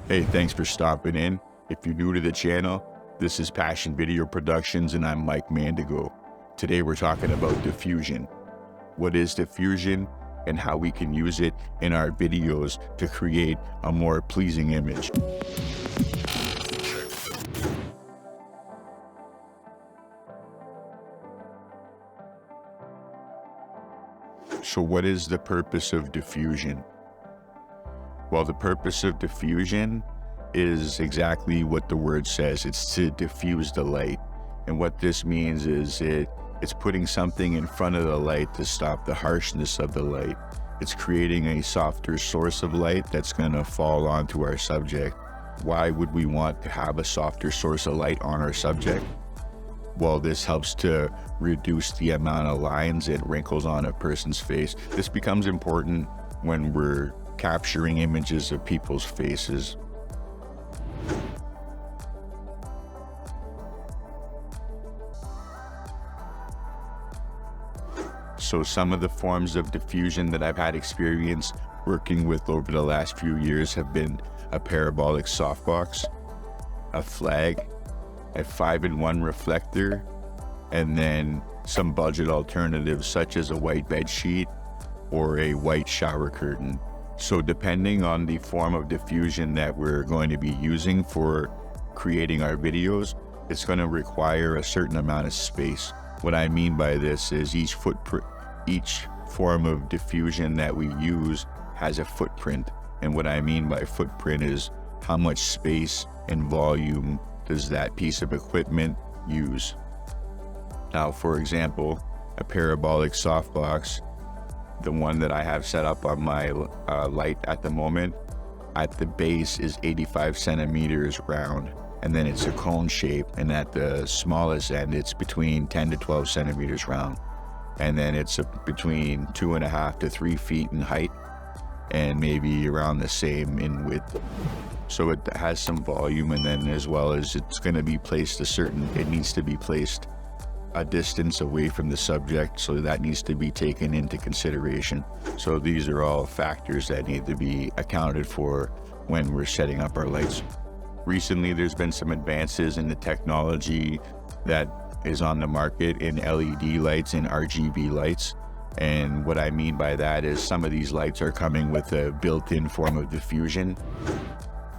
Hey, thanks for stopping in. If you're new to the channel, this is Passion Video Productions and I'm Mike Mandigo. Today we're talking about diffusion. What is diffusion and how we can use it in our videos to create a more pleasing image. So what is the purpose of diffusion? Well, the purpose of diffusion is exactly what the word says. It's to diffuse the light. And what this means is it's putting something in front of the light to stop the harshness of the light. It's creating a softer source of light that's going to fall onto our subject. Why would we want to have a softer source of light on our subject? Well, this helps to reduce the amount of lines and wrinkles on a person's face. This becomes important when we're capturing images of people's faces. So some of the forms of diffusion that I've had experience working with over the last few years have been a parabolic softbox, a flag, a 5-in-1 reflector, and then some budget alternatives such as a white bed sheet or a white shower curtain. So depending on the form of diffusion that we're going to be using for creating our videos, it's going to require a certain amount of space. What I mean by this is each form of diffusion that we use has a footprint. And what I mean by footprint is how much space and volume does that piece of equipment use. Now, for example, a parabolic softbox, the one that I have set up on my light at the moment, at the base is 85 centimeters round, and then it's a cone shape, and at the smallest end it's between 10 to 12 centimeters round, and then it's between 2.5 to 3 feet in height and maybe around the same in width. So it has some volume, and then as well as it's going to be placed it needs to be placed a distance away from the subject, so that needs to be taken into consideration. So these are all factors that need to be accounted for when we're setting up our lights. Recently, there's been some advances in the technology that is on the market in LED lights and RGB lights. And what I mean by that is some of these lights are coming with a built-in form of diffusion.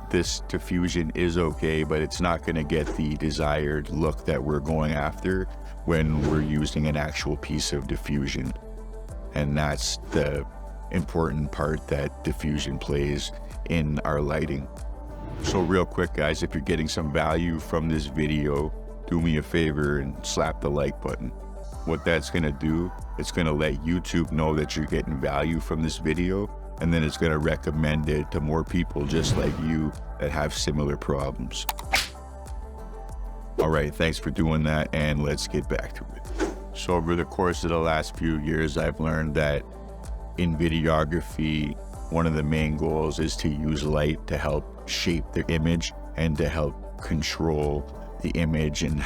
This diffusion is okay, but it's not going to get the desired look that we're going after when we're using an actual piece of diffusion. And that's the important part that diffusion plays in our lighting. So real quick, guys, if you're getting some value from this video, do me a favor and slap the like button. What that's going to do, it's going to let YouTube know that you're getting value from this video, and then it's going to recommend it to more people just like you that have similar problems. All right, thanks for doing that, and let's get back to it. So over the course of the last few years, I've learned that in videography, one of the main goals is to use light to help shape the image and to help control the image and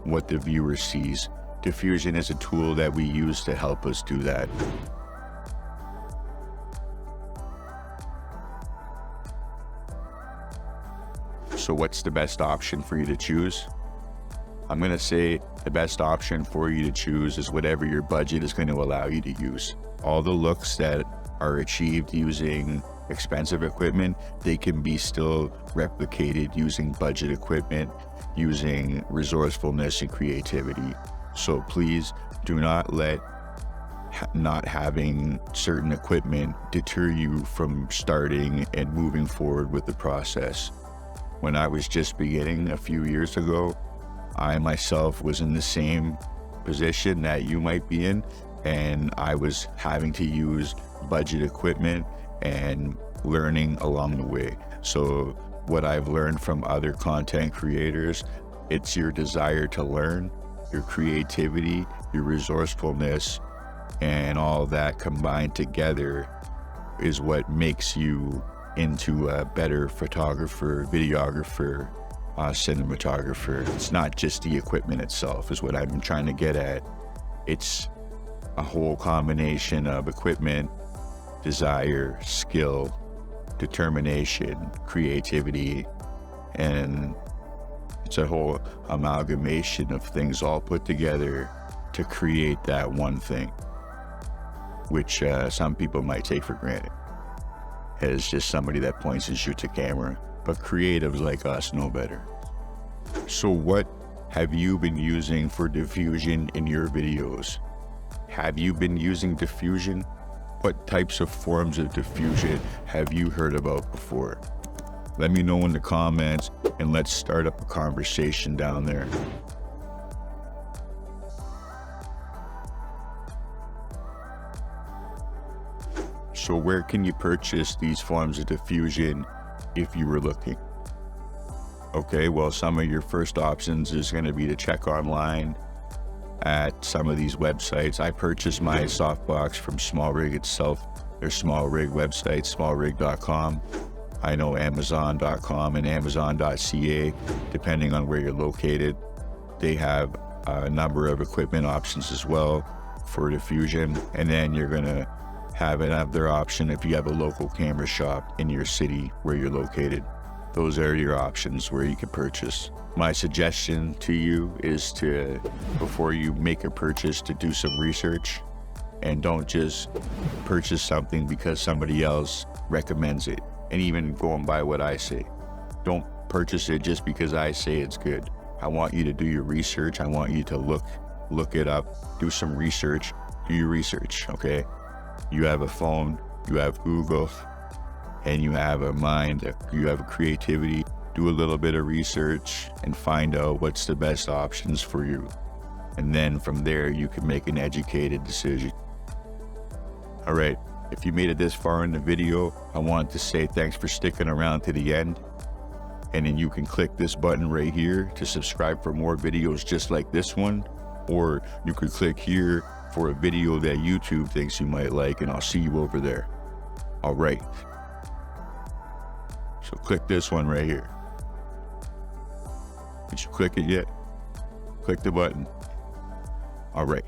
what the viewer sees. Diffusion is a tool that we use to help us do that. So what's the best option for you to choose? I'm going to say the best option for you to choose is whatever your budget is going to allow you to use. All the looks that are achieved using expensive equipment, they can be still replicated using budget equipment, using resourcefulness and creativity. So please do not let not having certain equipment deter you from starting and moving forward with the process. When I was just beginning a few years ago, I myself was in the same position that you might be in, and I was having to use budget equipment and learning along the way. So what I've learned from other content creators, it's your desire to learn, your creativity, your resourcefulness, and all that combined together is what makes you into a better photographer, videographer, cinematographer. It's not just the equipment itself is what I'm trying to get at. It's a whole combination of equipment, desire, skill, determination, creativity, and it's a whole amalgamation of things all put together to create that one thing, which some people might take for granted as just somebody that points and shoots a camera, but creatives like us know better. So what have you been using for diffusion in your videos? Have you been using diffusion? What types of forms of diffusion have you heard about before? Let me know in the comments and let's start up a conversation down there. So where can you purchase these forms of diffusion if you were looking? Okay, well, some of your first options is going to be to check online at some of these websites. I purchased my softbox from Small Rig itself. There's Small Rig website, smallrig.com. I know Amazon.com and Amazon.ca, depending on where you're located. They have a number of equipment options as well for diffusion. And then you're gonna have another option if you have a local camera shop in your city where you're located. Those are your options where you can purchase. My suggestion to you is to, before you make a purchase, to do some research and don't just purchase something because somebody else recommends it. And even going by what I say, don't purchase it just because I say it's good. I want you to do your research. I want you to look it up, do some research, do your research, okay? You have a phone, you have Google, and you have a mind, you have a creativity. Do a little bit of research and find out what's the best options for you. And then from there, you can make an educated decision. All right, if you made it this far in the video, I want to say thanks for sticking around to the end. And then you can click this button right here to subscribe for more videos just like this one. Or you could click here for a video that YouTube thinks you might like, and I'll see you over there. All right. So click this one right here. Did you click it yet? Click the button. All right.